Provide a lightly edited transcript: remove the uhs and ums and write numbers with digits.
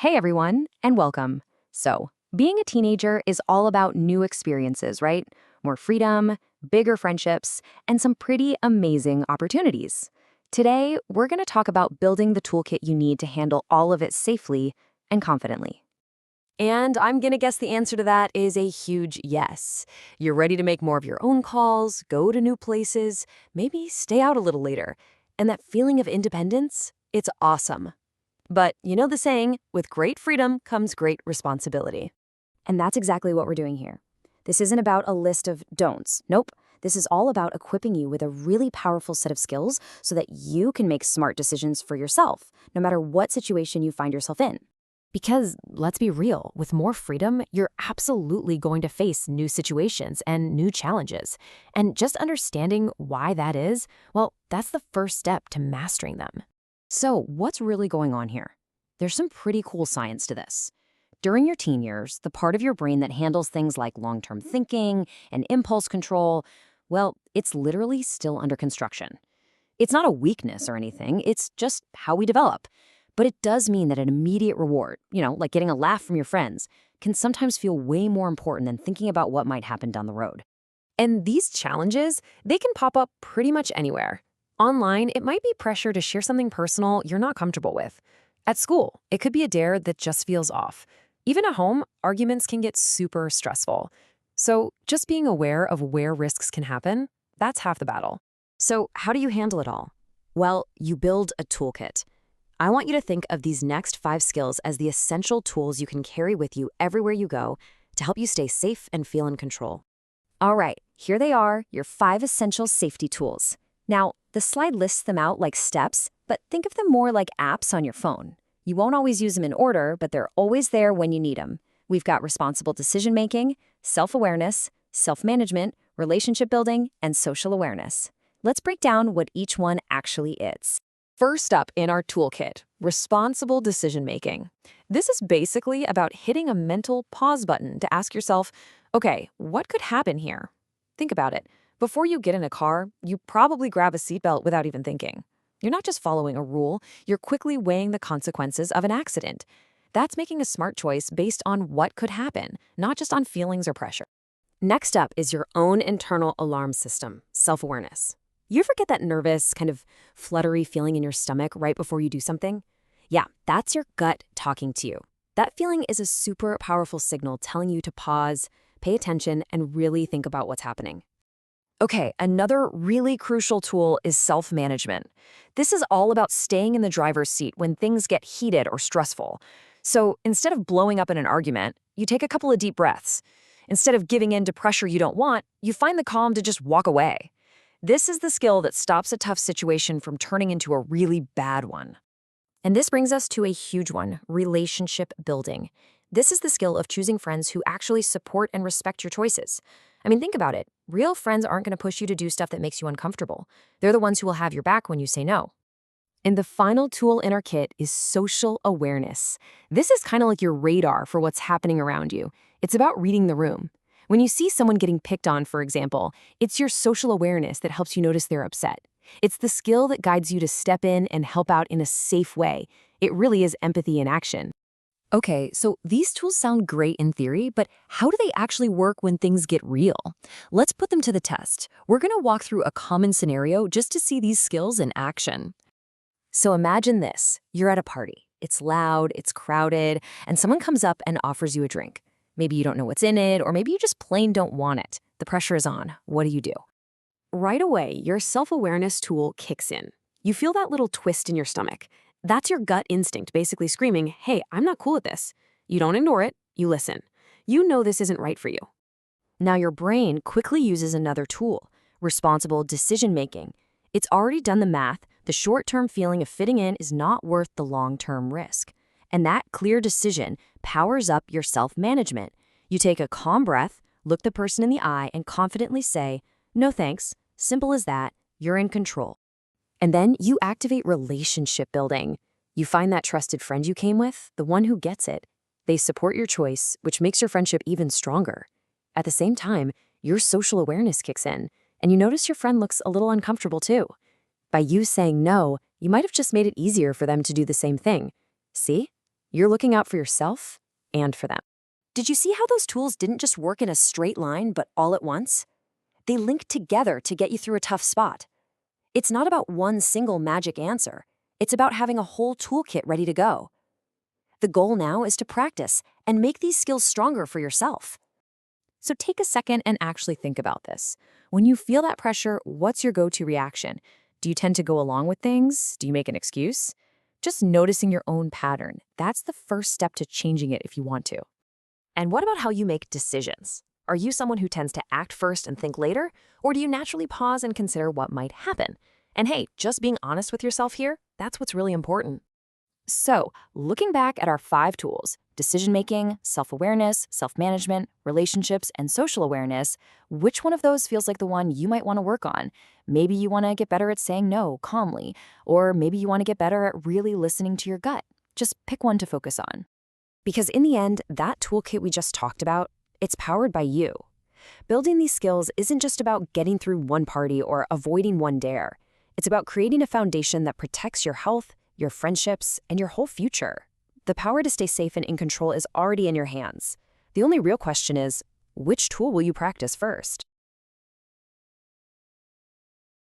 Hey everyone, and welcome. So, being a teenager is all about new experiences, right? More freedom, bigger friendships, and some pretty amazing opportunities. Today, we're going to talk about building the toolkit you need to handle all of it safely and confidently. And I'm going to guess the answer to that is a huge yes. You're ready to make more of your own calls, go to new places, maybe stay out a little later. And that feeling of independence, it's awesome. But you know the saying, with great freedom comes great responsibility. And that's exactly what we're doing here. This isn't about a list of don'ts. Nope. This is all about equipping you with a really powerful set of skills so that you can make smart decisions for yourself, no matter what situation you find yourself in. Because, let's be real, with more freedom, you're absolutely going to face new situations and new challenges. And just understanding why that is, well, that's the first step to mastering them. So, what's really going on here? There's some pretty cool science to this. During your teen years, the part of your brain that handles things like long-term thinking and impulse control, well, it's literally still under construction. It's not a weakness or anything, it's just how we develop. But it does mean that an immediate reward, like getting a laugh from your friends, can sometimes feel way more important than thinking about what might happen down the road. And these challenges, they can pop up pretty much anywhere. Online, it might be pressure to share something personal you're not comfortable with. At school, it could be a dare that just feels off. Even at home, arguments can get super stressful. So just being aware of where risks can happen, that's half the battle. So how do you handle it all? Well, you build a toolkit. I want you to think of these next 5 skills as the essential tools you can carry with you everywhere you go to help you stay safe and feel in control. All right, here they are, your 5 essential safety tools. Now, the slide lists them out like steps, but think of them more like apps on your phone. You won't always use them in order, but they're always there when you need them. We've got responsible decision-making, self-awareness, self-management, relationship building, and social awareness. Let's break down what each one actually is. First up in our toolkit, responsible decision-making. This is basically about hitting a mental pause button to ask yourself, okay, what could happen here? Think about it. Before you get in a car, you probably grab a seatbelt without even thinking. You're not just following a rule, you're quickly weighing the consequences of an accident. That's making a smart choice based on what could happen, not just on feelings or pressure. Next up is your own internal alarm system, self-awareness. You ever get that nervous, kind of fluttery feeling in your stomach right before you do something? Yeah, that's your gut talking to you. That feeling is a super powerful signal telling you to pause, pay attention, and really think about what's happening. Okay, another really crucial tool is self-management. This is all about staying in the driver's seat when things get heated or stressful. So instead of blowing up in an argument, you take a couple of deep breaths. Instead of giving in to pressure you don't want, you find the calm to just walk away. This is the skill that stops a tough situation from turning into a really bad one. And this brings us to a huge one, relationship building. This is the skill of choosing friends who actually support and respect your choices. I mean, think about it. Real friends aren't going to push you to do stuff that makes you uncomfortable. They're the ones who will have your back when you say no. And the final tool in our kit is social awareness. This is kind of like your radar for what's happening around you. It's about reading the room. When you see someone getting picked on, for example, it's your social awareness that helps you notice they're upset. It's the skill that guides you to step in and help out in a safe way. It really is empathy in action. Okay, so these tools sound great in theory, but how do they actually work when things get real? Let's put them to the test. We're going to walk through a common scenario just to see these skills in action. So imagine this. You're at a party. It's loud, it's crowded, and someone comes up and offers you a drink. Maybe you don't know what's in it, or maybe you just plain don't want it. The pressure is on. What do? Right away, your self-awareness tool kicks in. You feel that little twist in your stomach. That's your gut instinct basically screaming, hey, I'm not cool at this. You don't ignore it, you listen. You know this isn't right for you. Now your brain quickly uses another tool, responsible decision-making. It's already done the math. The short-term feeling of fitting in is not worth the long-term risk. And that clear decision powers up your self-management. You take a calm breath, look the person in the eye, and confidently say, no thanks, simple as that, you're in control. And then you activate relationship building. You find that trusted friend you came with, the one who gets it. They support your choice, which makes your friendship even stronger. At the same time, your social awareness kicks in, and you notice your friend looks a little uncomfortable too. By you saying no, you might have just made it easier for them to do the same thing. See? You're looking out for yourself and for them. Did you see how those tools didn't just work in a straight line, but all at once? They link together to get you through a tough spot. It's not about one single magic answer. It's about having a whole toolkit ready to go. The goal now is to practice and make these skills stronger for yourself. So take a second and actually think about this. When you feel that pressure, what's your go-to reaction? Do you tend to go along with things? Do you make an excuse? Just noticing your own pattern. That's the first step to changing it if you want to. And what about how you make decisions? Are you someone who tends to act first and think later? Or do you naturally pause and consider what might happen? And hey, just being honest with yourself here, that's what's really important. So, looking back at our 5 tools, decision-making, self-awareness, self-management, relationships, and social awareness, which one of those feels like the one you might want to work on? Maybe you want to get better at saying no calmly, or maybe you want to get better at really listening to your gut. Just pick one to focus on. Because in the end, that toolkit we just talked about, it's powered by you. Building these skills isn't just about getting through one party or avoiding one dare. It's about creating a foundation that protects your health, your friendships, and your whole future. The power to stay safe and in control is already in your hands. The only real question is, which tool will you practice first?